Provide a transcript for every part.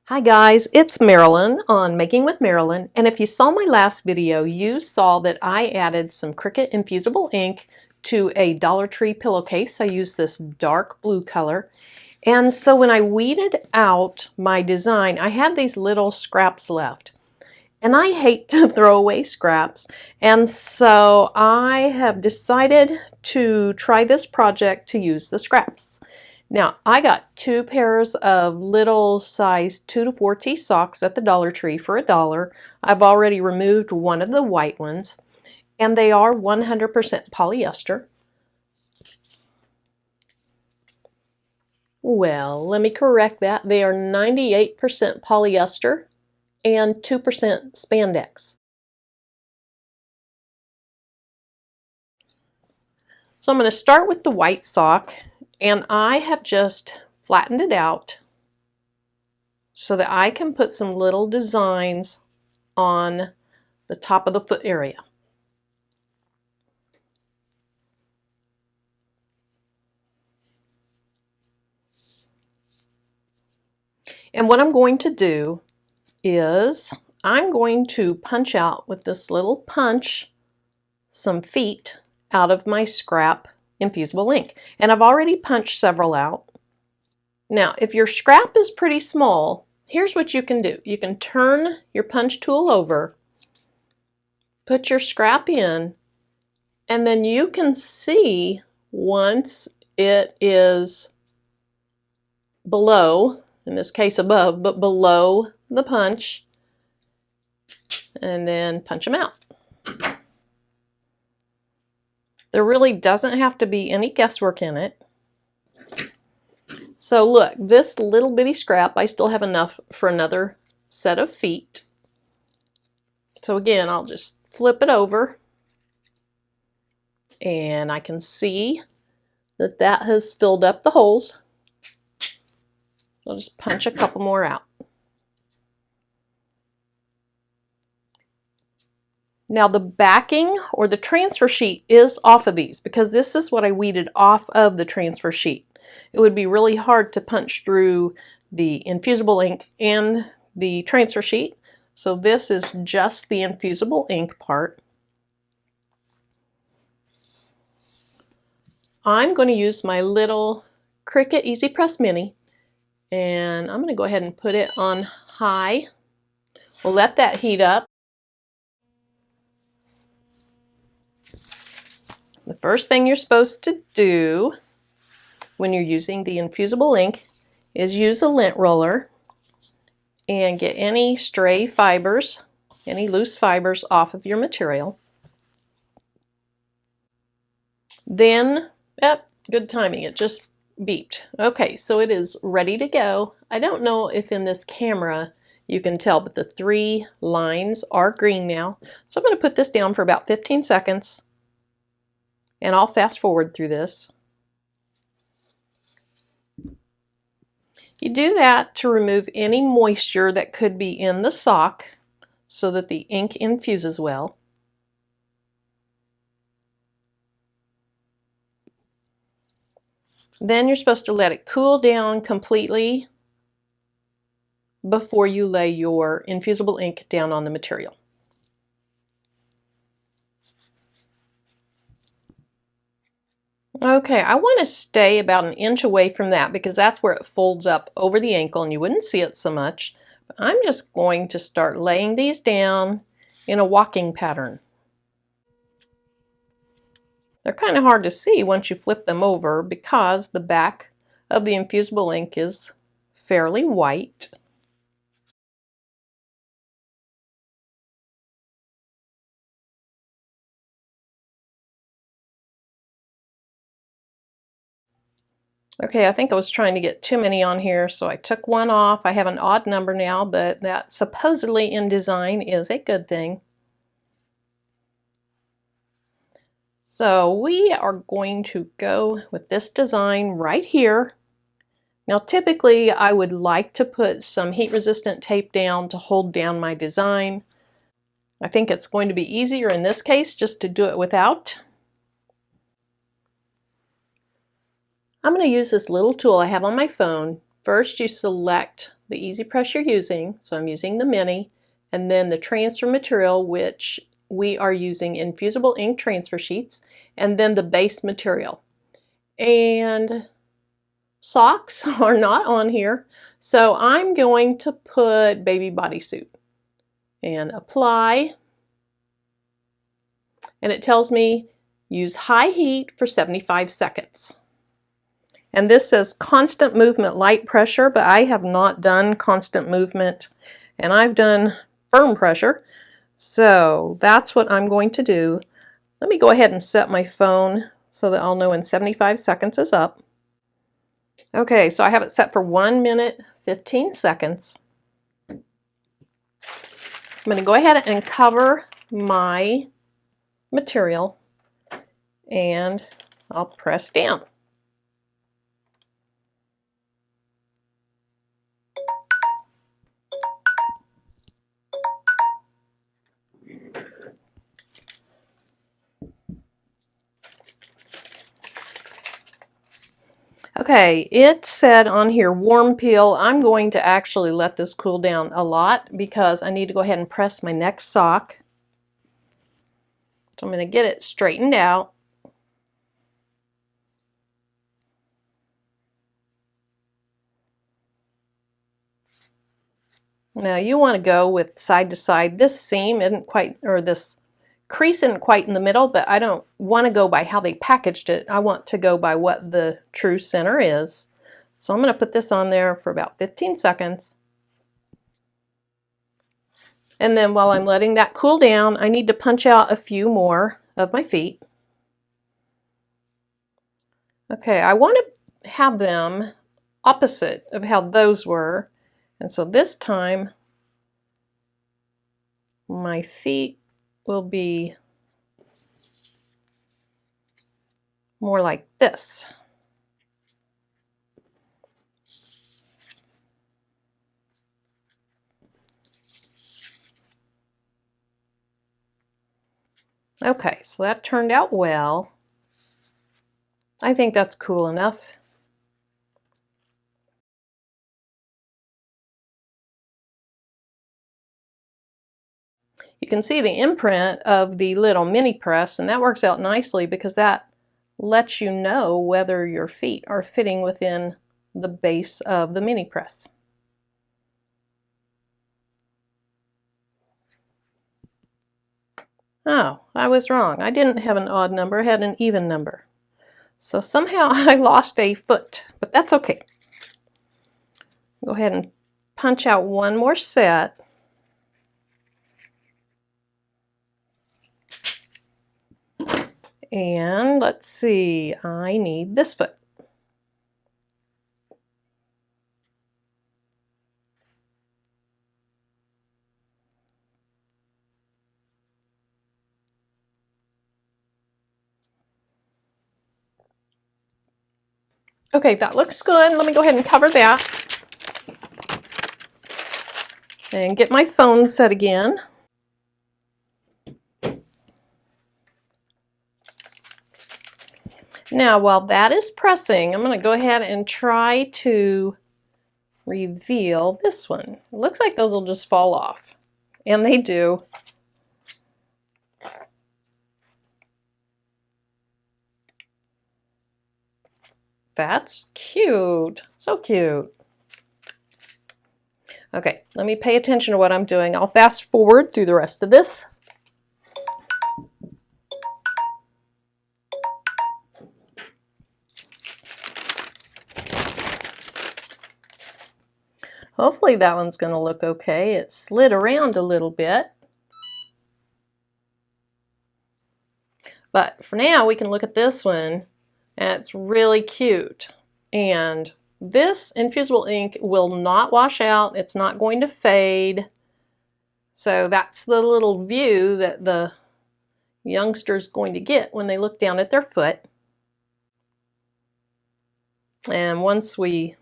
Hi guys, it's Marilyn on Making with Marilyn, and if you saw my last video, you saw that I added some Cricut Infusible ink to a Dollar Tree pillowcase. I used this dark blue color, and so when I weeded out my design, I had these little scraps left. And I hate to throw away scraps, and so I have decided to try this project to use the scraps. Now, I got two pairs of little size 2 to 4T socks at the Dollar Tree for $1. I've already removed one of the white ones, and they are 100% polyester. Well, let me correct that. They are 98% polyester and 2% spandex. So I'm going to start with the white sock, and I have just flattened it out so that I can put some little designs on the top of the foot area. And what I'm going to do is I'm going to punch out with this little punch some feet out of my scrap infusible ink. And I've already punched several out. Now, if your scrap is pretty small, here's what you can do. You can turn your punch tool over, put your scrap in, and then you can see once it is below, in this case above, but below the punch, and then punch them out. There really doesn't have to be any guesswork in it. So look, this little bitty scrap, I still have enough for another set of feet. So again, I'll just flip it over, and I can see that that has filled up the holes. I'll just punch a couple more out. Now the backing or the transfer sheet is off of these because this is what I weeded off of the transfer sheet. It would be really hard to punch through the infusible ink and the transfer sheet. So this is just the infusible ink part. I'm going to use my little Cricut Easy Press Mini, and I'm going to go ahead and put it on high. We'll let that heat up. The first thing you're supposed to do when you're using the infusible ink is use a lint roller and get any stray fibers, any loose fibers off of your material. Then, good timing, it just beeped. Okay, so it is ready to go. I don't know if in this camera you can tell, but the 3 lines are green now. So I'm going to put this down for about 15 seconds, and I'll fast forward through this. You do that to remove any moisture that could be in the sock so that the ink infuses well. Then you're supposed to let it cool down completely before you lay your infusible ink down on the material. Okay, I want to stay about an inch away from that because that's where it folds up over the ankle and you wouldn't see it so much. But I'm just going to start laying these down in a walking pattern. They're kind of hard to see once you flip them over because the back of the infusible ink is fairly white. Okay, I think I was trying to get too many on here, so I took one off. I have an odd number now, but that supposedly in design is a good thing. So we are going to go with this design right here. Now typically I would like to put some heat-resistant tape down to hold down my design. I think it's going to be easier in this case just to do it without. I'm going to use this little tool I have on my phone. First you select the easy press you're using, so I'm using the mini, and then the transfer material, which we are using Infusible Ink transfer sheets, and then the base material. And socks are not on here, so I'm going to put baby bodysuit and apply, and it tells me use high heat for 75 seconds. And this says constant movement, light pressure, but I have not done constant movement, and I've done firm pressure. So that's what I'm going to do. Let me go ahead and set my phone so that I'll know when 75 seconds is up. Okay, so I have it set for 1 minute, 15 seconds. I'm going to go ahead and cover my material, and I'll press down. Okay, it said on here warm peel. I'm going to actually let this cool down a lot because I need to go ahead and press my next sock. So I'm going to get it straightened out. Now you want to go with side to side. This seam isn't quite, or this crease isn't quite in the middle, but I don't want to go by how they packaged it. I want to go by what the true center is. So I'm going to put this on there for about 15 seconds. And then while I'm letting that cool down, I need to punch out a few more of my feet. Okay, I want to have them opposite of how those were. And so this time, my feet will be more like this. Okay, so that turned out well. I think that's cool enough. You can see the imprint of the little mini press, and that works out nicely because that lets you know whether your feet are fitting within the base of the mini press. Oh, I was wrong. I didn't have an odd number, I had an even number. So somehow I lost a foot, but that's okay. Go ahead and punch out one more set. And let's see, I need this foot. Okay, that looks good. Let me go ahead and cover that. And get my phone set again. Now, while that is pressing, I'm going to go ahead and try to reveal this one. It looks like those will just fall off, and they do. That's cute. So cute. Okay, let me pay attention to what I'm doing. I'll fast forward through the rest of this. Hopefully that one's going to look okay. It slid around a little bit. But for now, we can look at this one, and it's really cute. And this infusible ink will not wash out. It's not going to fade. So that's the little view that the youngster's going to get when they look down at their foot. And once we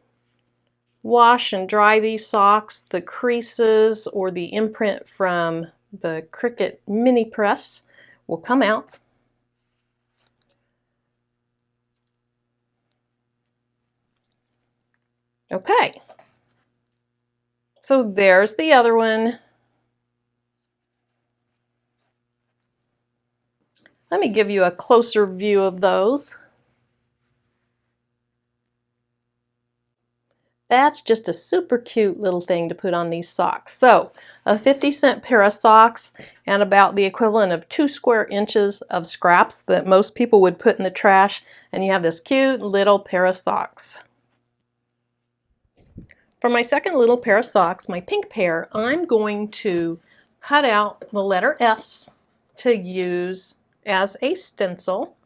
wash and dry these socks, the creases or the imprint from the Cricut mini press will come out. Okay. So there's the other one. Let me give you a closer view of those. That's just a super cute little thing to put on these socks. So a 50-cent pair of socks and about the equivalent of 2 square inches of scraps that most people would put in the trash, and you have this cute little pair of socks. For my second little pair of socks, my pink pair, I'm going to cut out the letter S to use as a stencil.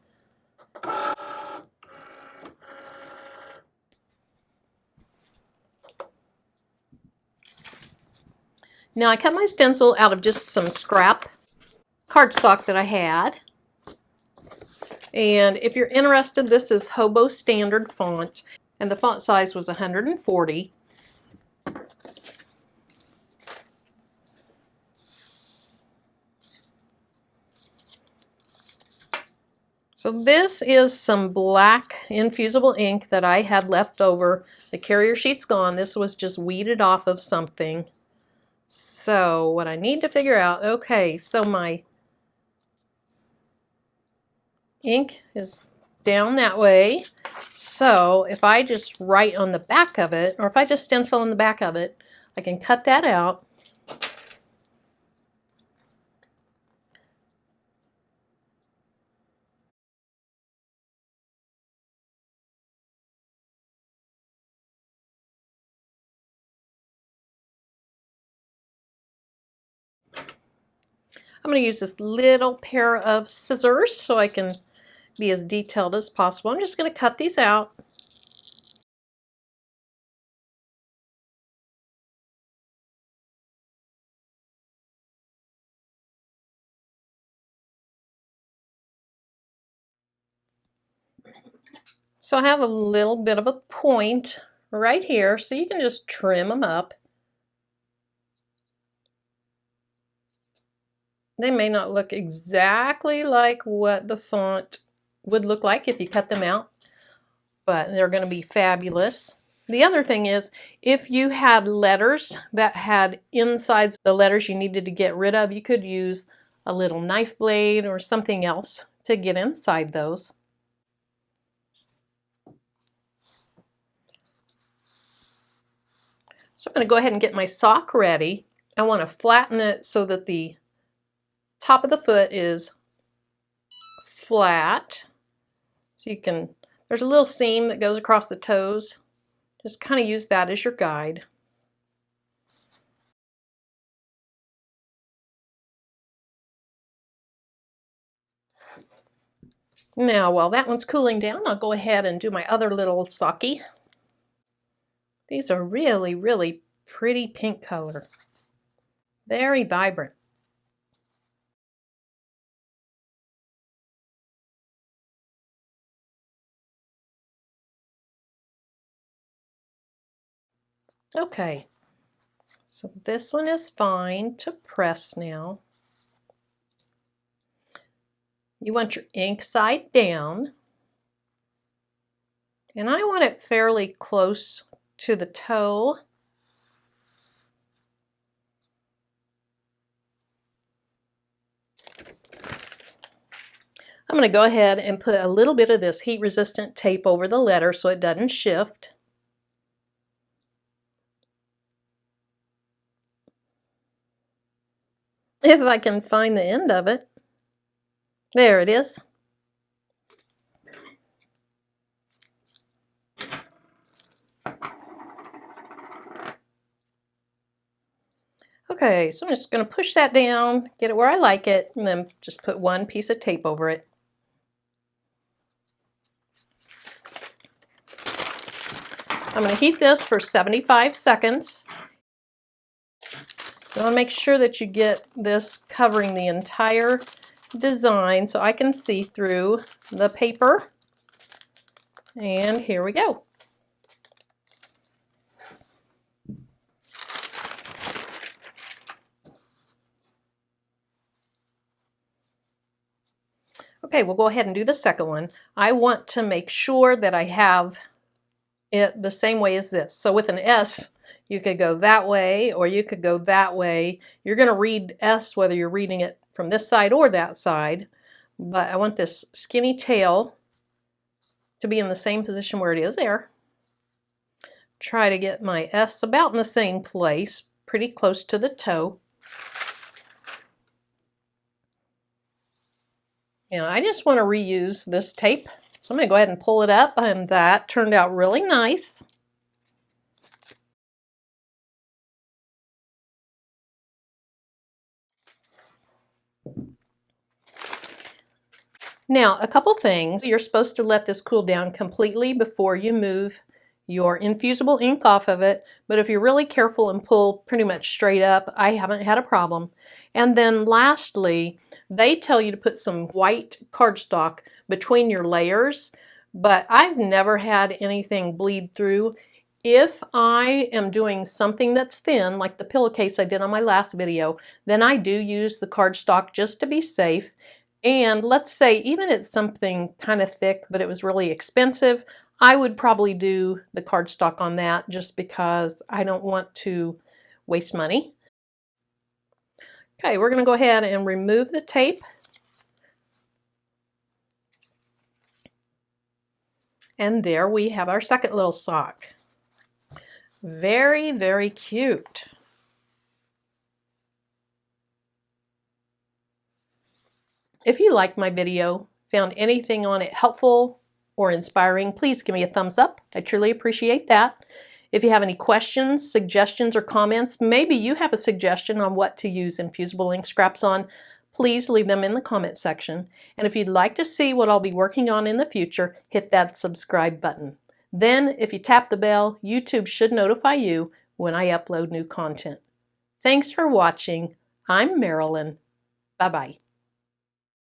Now I cut my stencil out of just some scrap cardstock that I had. And if you're interested, this is Hobo Standard font, and the font size was 140. So this is some black infusible ink that I had left over. The carrier sheet's gone. This was just weeded off of something. So what I need to figure out, okay, so my ink is down that way. So if I just write on the back of it, or if I just stencil on the back of it, I can cut that out. I'm going to use this little pair of scissors so I can be as detailed as possible. I'm just going to cut these out. So I have a little bit of a point right here, so you can just trim them up. They may not look exactly like what the font would look like if you cut them out, but they're going to be fabulous. The other thing is, if you had letters that had insides the letters you needed to get rid of, you could use a little knife blade or something else to get inside those. So I'm going to go ahead and get my sock ready. I want to flatten it so that the top of the foot is flat. So you can, there's a little seam that goes across the toes. Just kind of use that as your guide. Now, while that one's cooling down, I'll go ahead and do my other little socky. These are really, really pretty pink color. Very vibrant. Okay, so this one is fine to press now. You want your ink side down, and I want it fairly close to the toe. I'm going to go ahead and put a little bit of this heat-resistant tape over the letter so it doesn't shift. If I can find the end of it. There it is. Okay, so I'm just going to push that down, get it where I like it, and then just put one piece of tape over it. I'm going to heat this for 75 seconds. You want to make sure that you get this covering the entire design so I can see through the paper. And here we go. Okay, we'll go ahead and do the second one. I want to make sure that I have it the same way as this. So with an S, You could go that way, or you could go that way. You're going to read S whether you're reading it from this side or that side, but I want this skinny tail to be in the same position where it is there. Try to get my S about in the same place, pretty close to the toe. And I just want to reuse this tape, so I'm going to go ahead and pull it up, and that turned out really nice. Now, a couple things. You're supposed to let this cool down completely before you move your infusible ink off of it, but if you're really careful and pull pretty much straight up, I haven't had a problem. And then lastly, they tell you to put some white cardstock between your layers, but I've never had anything bleed through. If I am doing something that's thin, like the pillowcase I did on my last video, then I do use the cardstock just to be safe. And let's say even it's something kind of thick, but it was really expensive, I would probably do the cardstock on that just because I don't want to waste money. Okay, we're going to go ahead and remove the tape. And there we have our second little sock. Very, very cute. If you liked my video, found anything on it helpful or inspiring, please give me a thumbs up. I truly appreciate that. If you have any questions, suggestions, or comments, maybe you have a suggestion on what to use Infusible Ink Scraps on, please leave them in the comment section. And if you'd like to see what I'll be working on in the future, hit that subscribe button. Then, if you tap the bell, YouTube should notify you when I upload new content. Thanks for watching. I'm Marilyn. Bye-bye.